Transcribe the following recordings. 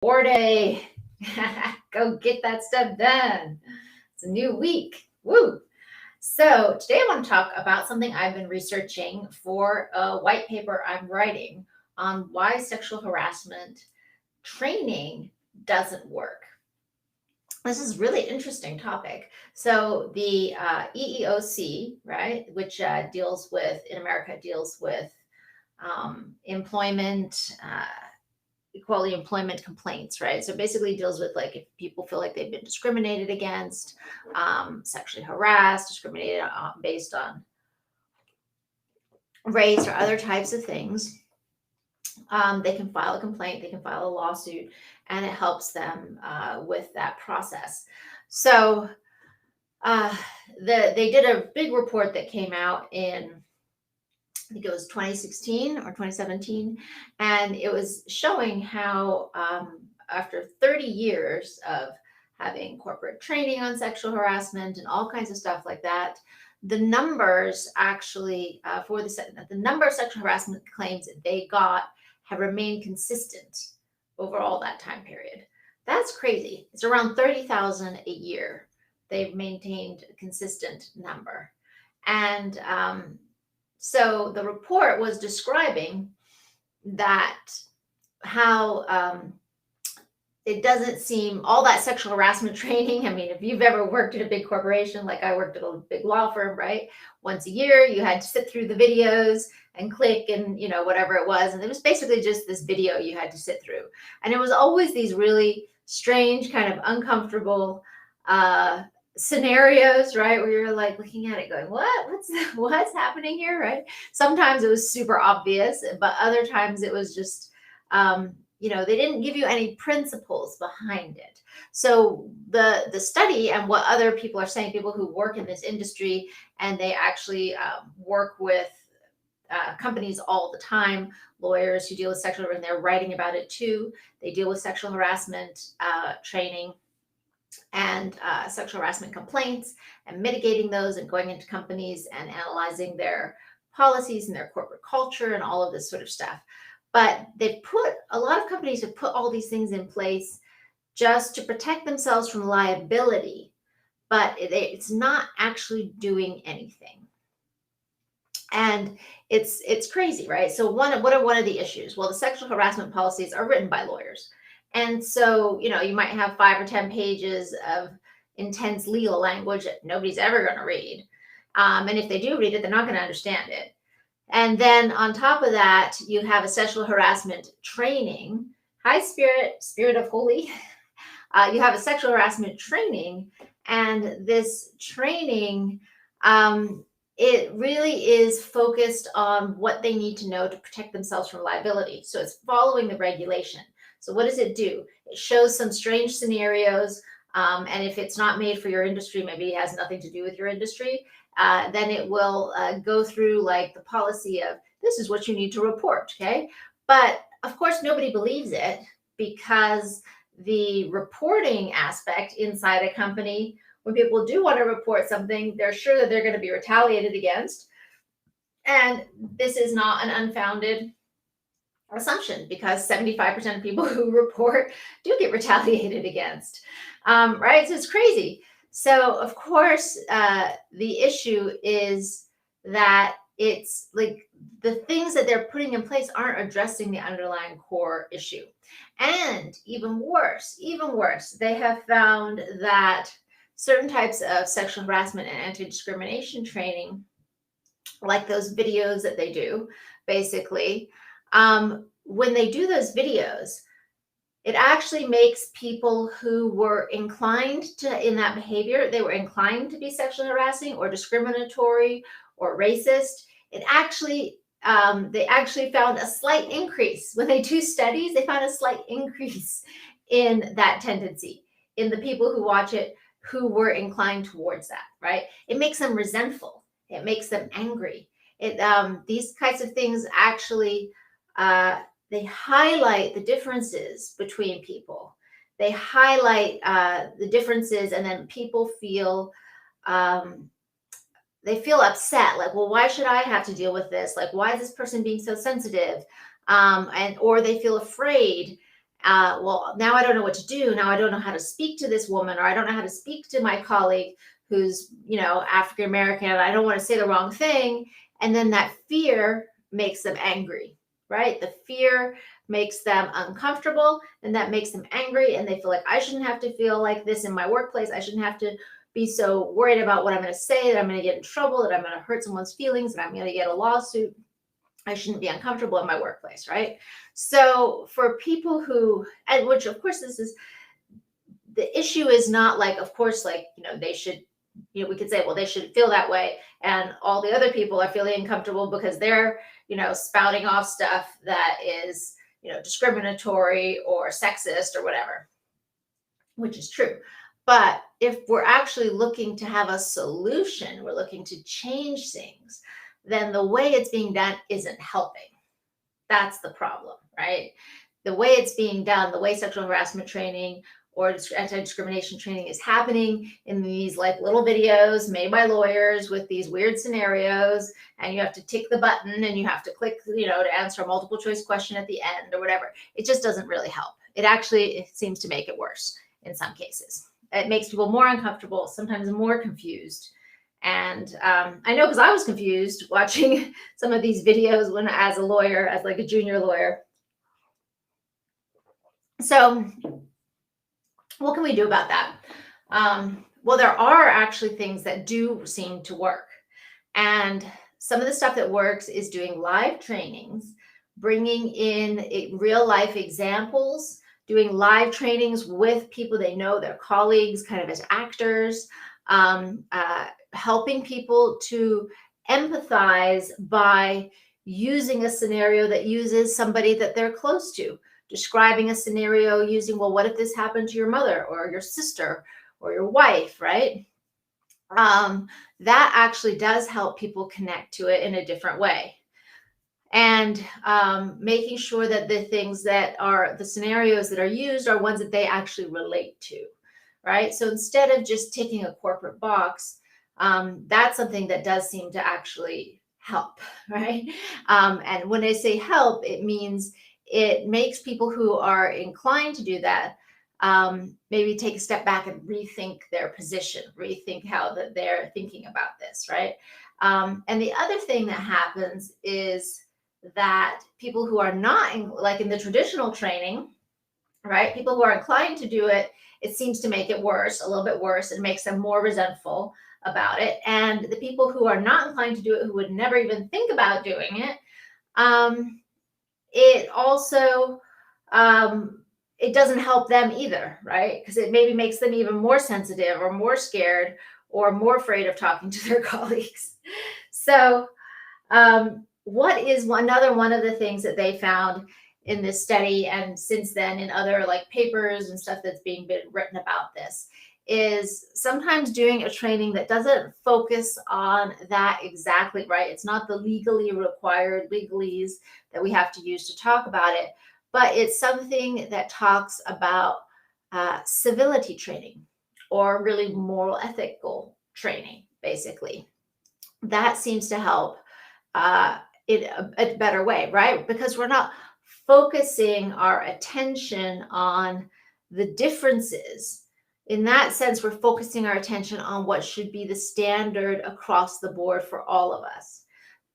War day. Go get that stuff done. It's a new week. Woo. So, today I want to talk about something I've been researching for a white paper I'm writing on why sexual harassment training doesn't work. This is a really interesting topic. So, the EEOC, right, which deals with, in America, deals with employment, equality employment complaints, right? So basically deals with like if people feel like they've been discriminated against, sexually harassed, discriminated based on race or other types of things. They can file a complaint, they can file a lawsuit, and it helps them with that process. So they did a big report that came out in, I think it was 2016 or 2017, and it was showing how after 30 years of having corporate training on sexual harassment and all kinds of stuff like that, the numbers actually for the number of sexual harassment claims that they got have remained consistent over all that time period. That's crazy. It's around 30,000 a year. They've maintained a consistent number. And so the report was describing that how it doesn't seem all that sexual harassment training. I mean, if you've ever worked at a big corporation, like I worked at a big law firm, right? Once a year, you had to sit through the videos and click and, whatever it was. And it was basically just this video you had to sit through. And it was always these really strange, kind of uncomfortable scenarios, right, where you're like looking at it going, what's happening here, right? Sometimes it was super obvious, but other times it was just they didn't give you any principles behind it. So the study and what other people are saying, people who work in this industry, and they actually work with companies all the time, lawyers who deal with sexual harassment, they're writing about it too. They deal with sexual harassment training and sexual harassment complaints and mitigating those and going into companies and analyzing their policies and their corporate culture and all of this sort of stuff. But a lot of companies have put all these things in place just to protect themselves from liability, but it's not actually doing anything. And it's crazy, right? So what are one of the issues? Well, the sexual harassment policies are written by lawyers. And so, you might have 5 or 10 pages of intense legal language that nobody's ever going to read. And if they do read it, they're not going to understand it. And then on top of that, you have a sexual harassment training. Hi, Spirit of Holy. You have a sexual harassment training, and this training, it really is focused on what they need to know to protect themselves from liability. So it's following the regulation. So what does it do? It shows some strange scenarios. And if it's not made for your industry, maybe it has nothing to do with your industry, then it will go through like the policy of this is what you need to report. Okay. But of course, nobody believes it because the reporting aspect inside a company, when people do want to report something, they're sure that they're going to be retaliated against. And this is not an unfounded assumption because 75% of people who report do get retaliated against, right? So it's crazy. So of course, the issue is that it's like the things that they're putting in place aren't addressing the underlying core issue. And even worse, they have found that certain types of sexual harassment and anti-discrimination training, like those videos that they do, basically, when they do those videos, it actually makes people who were inclined to, in that behavior, they were inclined to be sexually harassing or discriminatory or racist. It actually, they actually found a slight increase. When they do studies, they found a slight increase in that tendency in the people who watch it who were inclined towards that, right? It makes them resentful. It makes them angry. These kinds of things actually, they highlight the differences between people. They highlight the differences, and then people feel upset. Like, well, why should I have to deal with this? Like, why is this person being so sensitive? Or they feel afraid, Well, now I don't know what to do. Now I don't know how to speak to this woman, or I don't know how to speak to my colleague who's, African American. I don't want to say the wrong thing. And then that fear makes them angry, right? The fear makes them uncomfortable, and that makes them angry. And they feel like, I shouldn't have to feel like this in my workplace. I shouldn't have to be so worried about what I'm going to say, that I'm going to get in trouble, that I'm going to hurt someone's feelings, that I'm going to get a lawsuit. I shouldn't be uncomfortable in my workplace, right? So for people who, and which of course this is, the issue is not like, of course, like, they should, we could say, well, they should feel that way. And all the other people are feeling uncomfortable because they're, spouting off stuff that is, discriminatory or sexist or whatever, which is true. But if we're actually looking to have a solution, we're looking to change things, then the way it's being done isn't helping. That's the problem, right? The way it's being done, the way sexual harassment training or anti-discrimination training is happening in these like little videos made by lawyers with these weird scenarios, and you have to tick the button and you have to click, to answer a multiple choice question at the end or whatever. It just doesn't really help. It seems to make it worse in some cases. It makes people more uncomfortable, sometimes more confused. And I know, because I was confused watching some of these videos when, as a lawyer, as like a junior lawyer. So what can we do about that? Well, there are actually things that do seem to work. And some of the stuff that works is doing live trainings, bringing in real life examples, doing live trainings with people they know, their colleagues, kind of as actors, helping people to empathize by using a scenario that uses somebody that they're close to, describing a scenario using, well, what if this happened to your mother or your sister or your wife, right? That actually does help people connect to it in a different way. And making sure that the things that are the scenarios that are used are ones that they actually relate to, right? So instead of just ticking a corporate box, that's something that does seem to actually help, right? And when I say help, it means it makes people who are inclined to do that maybe take a step back and rethink their position, rethink how that they're thinking about this, right? And the other thing that happens is that people who are not like in the traditional training, right? People who are inclined to do it, it seems to make it worse, a little bit worse. It makes them more resentful about it. And the people who are not inclined to do it, who would never even think about doing it, it also, it doesn't help them either, right? Because it maybe makes them even more sensitive or more scared or more afraid of talking to their colleagues. So, what is another one of the things that they found in this study, and since then in other like papers and stuff that's being written about this, is sometimes doing a training that doesn't focus on that exactly, right? It's not the legally required legalese that we have to use to talk about it, but it's something that talks about civility training, or really moral ethical training, basically. That seems to help in a better way, right? Because we're not focusing our attention on the differences. In that sense, we're focusing our attention on what should be the standard across the board for all of us.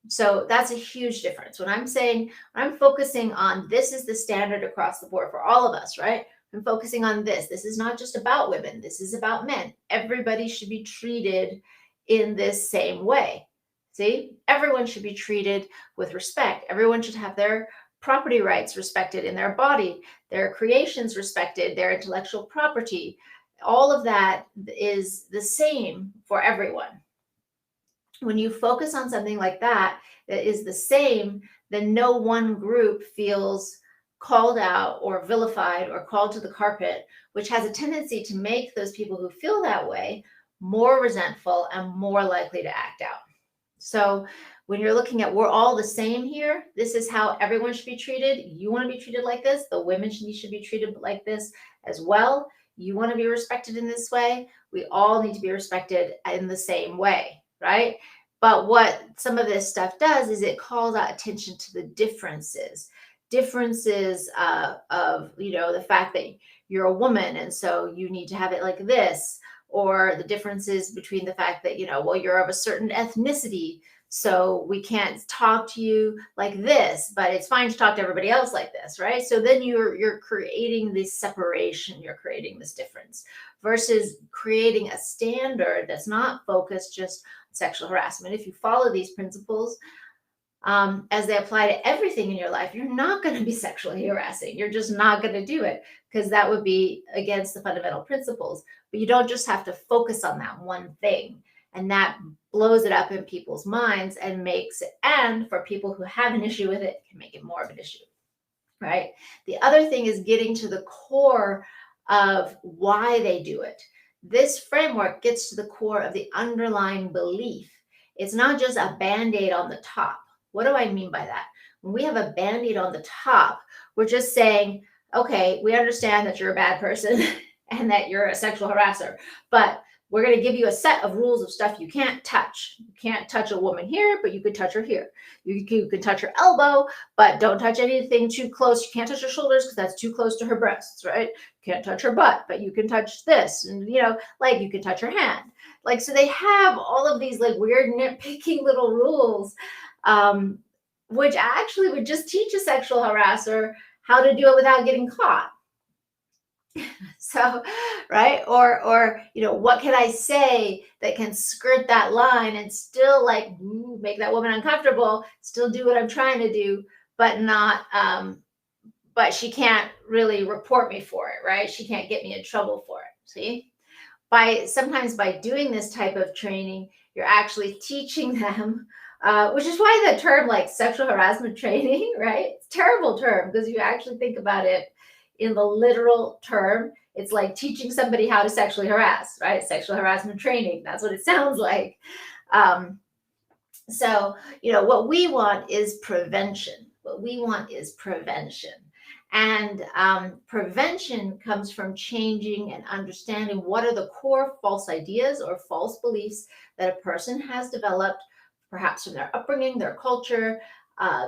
So that's a huge difference. When I'm saying I'm focusing on this is the standard across the board for all of us, right? I'm focusing on this. This is not just about women. This is about men. Everybody should be treated in this same way. See, everyone should be treated with respect. Everyone should have their property rights respected in their body, their creations respected, their intellectual property. All of that is the same for everyone. When you focus on something like that, that is the same, then no one group feels called out or vilified or called to the carpet, which has a tendency to make those people who feel that way more resentful and more likely to act out. So when you're looking at we're all the same here, this is how everyone should be treated. You want to be treated like this. The women should be treated like this as well. You want to be respected in this way. We all need to be respected in the same way, right? But what some of this stuff does is it calls out attention to the differences differences of, the fact that you're a woman and so you need to have it like this, or the differences between the fact that, well, you're of a certain ethnicity, so we can't talk to you like this, but it's fine to talk to everybody else like this, right? So then you're creating this separation, you're creating this difference, versus creating a standard that's not focused just on sexual harassment. If you follow these principles, as they apply to everything in your life, you're not going to be sexually harassing. You're just not going to do it, because that would be against the fundamental principles. But you don't just have to focus on that one thing. And that blows it up in people's minds and makes it, and for people who have an issue with it, can make it more of an issue, right? The other thing is getting to the core of why they do it. This framework gets to the core of the underlying belief. It's not just a Band-Aid on the top. What do I mean by that? When we have a Band-Aid on the top, we're just saying, okay, we understand that you're a bad person and that you're a sexual harasser, but we're going to give you a set of rules of stuff you can't touch. You can't touch a woman here, but you could touch her here. You can touch her elbow, but don't touch anything too close. You can't touch her shoulders because that's too close to her breasts, right? You can't touch her butt, but you can touch this. And, like you can touch her hand. Like, so they have all of these like weird nitpicking little rules, which actually would just teach a sexual harasser how to do it without getting caught. So, right? Or, what can I say that can skirt that line and still like make that woman uncomfortable, still do what I'm trying to do, but not, but she can't really report me for it, right? She can't get me in trouble for it. See? Sometimes by doing this type of training, you're actually teaching them, which is why the term like sexual harassment training, right? It's a terrible term, because you actually think about it in the literal term, it's like teaching somebody how to sexually harass, right? Sexual harassment training. That's what it sounds like. So, what we want is prevention. What we want is prevention. And prevention comes from changing and understanding what are the core false ideas or false beliefs that a person has developed, perhaps from their upbringing, their culture,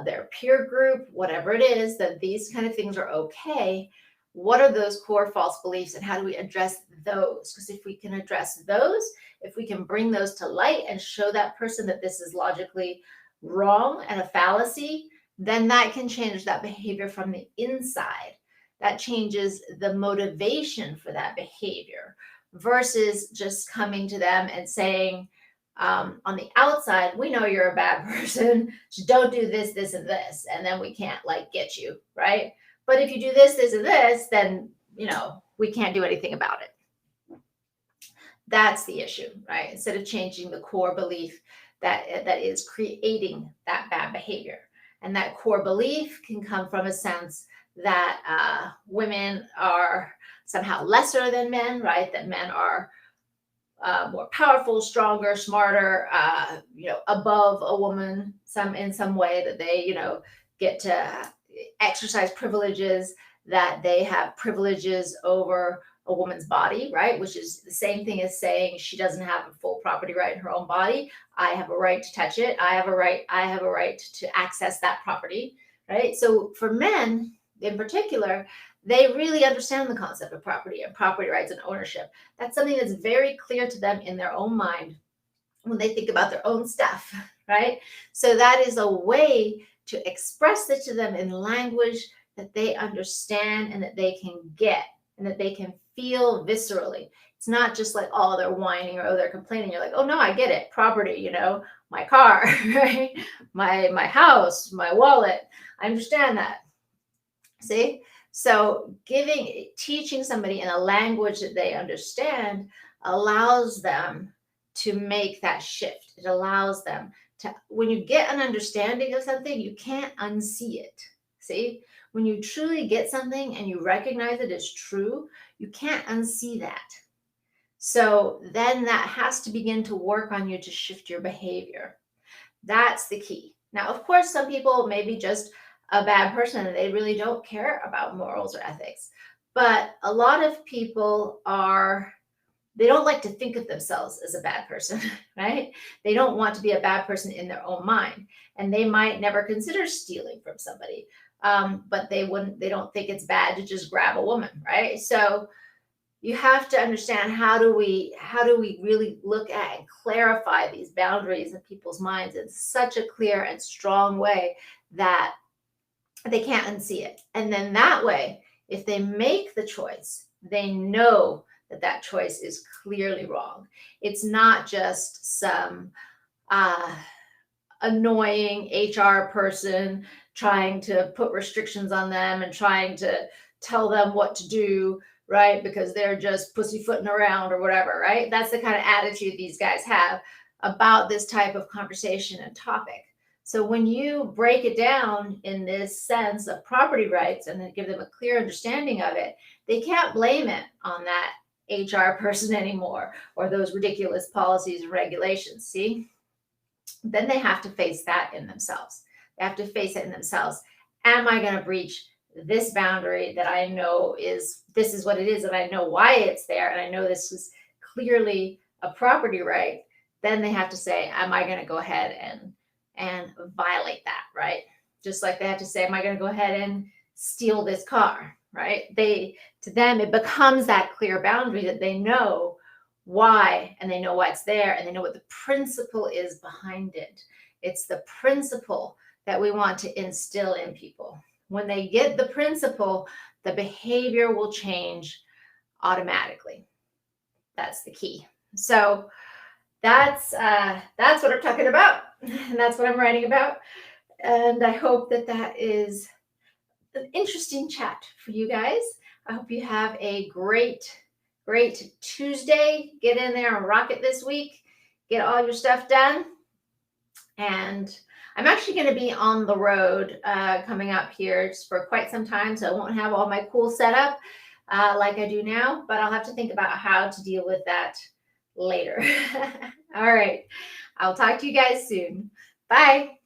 their peer group, whatever it is, that these kind of things are okay. What are those core false beliefs, and how do we address those? Because if we can address those, if we can bring those to light and show that person that this is logically wrong and a fallacy, then that can change that behavior from the inside. That changes the motivation for that behavior, versus just coming to them and saying, on the outside, we know you're a bad person. Just don't do this, this, and this, and then we can't like get you, right? But if you do this, this, and this, then, we can't do anything about it. That's the issue, right? Instead of changing the core belief that is creating that bad behavior. And that core belief can come from a sense that women are somehow lesser than men, right? That men are more powerful, stronger, smarter, above a woman in some way, that they, get to exercise privileges, that they have privileges over a woman's body, right? Which is the same thing as saying she doesn't have a full property right in her own body. I have a right to touch it. I have a right to access that property, right? So for men in particular, they really understand the concept of property and property rights and ownership. That's something that's very clear to them in their own mind when they think about their own stuff, right? So that is a way to express it to them in language that they understand and that they can get and that they can feel viscerally. It's not just like, oh, they're whining or oh, they're complaining. You're like, oh no, I get it. Property, my car, right? My house, my wallet. I understand that. See? So teaching somebody in a language that they understand allows them to make that shift. It allows them to, when you get an understanding of something, you can't unsee it. See? When you truly get something and you recognize it as true, you can't unsee that. So then that has to begin to work on you to shift your behavior. That's the key. Now, of course, some people may be just a bad person and they really don't care about morals or ethics. But a lot of people they don't like to think of themselves as a bad person, right? They don't want to be a bad person in their own mind. And they might never consider stealing from somebody. but they don't think it's bad to just grab a woman, right? So you have to understand, how do we really look at and clarify these boundaries in people's minds in such a clear and strong way that they can't unsee it. And then that way, if they make the choice, they know that that choice is clearly wrong. It's not just some annoying HR person trying to put restrictions on them and trying to tell them what to do, right? Because they're just pussyfooting around or whatever, right? That's the kind of attitude these guys have about this type of conversation and topic. So when you break it down in this sense of property rights and then give them a clear understanding of it, they can't blame it on that HR person anymore or those ridiculous policies and regulations. See? Then they have to face that in themselves. They have to face it in themselves. Am I going to breach this boundary that I know this is what it is, and I know why it's there, and I know this is clearly a property right? Then they have to say, am I going to go ahead and violate that, right? Just like they have to say, am I going to go ahead and steal this car, right? To them, it becomes that clear boundary that they know why, and they know why it's there, and they know what the principle is behind it. It's the principle that we want to instill in people. When they get the principle, the behavior will change automatically. That's the key. So that's what I'm talking about, and that's what I'm writing about. And I hope that is an interesting chat for you guys. I hope you have a great Tuesday. Get in there and rock it this week. Get all your stuff done. And I'm actually going to be on the road coming up here for quite some time, so I won't have all my cool setup like I do now, but I'll have to think about how to deal with that later. All right. I'll talk to you guys soon. Bye.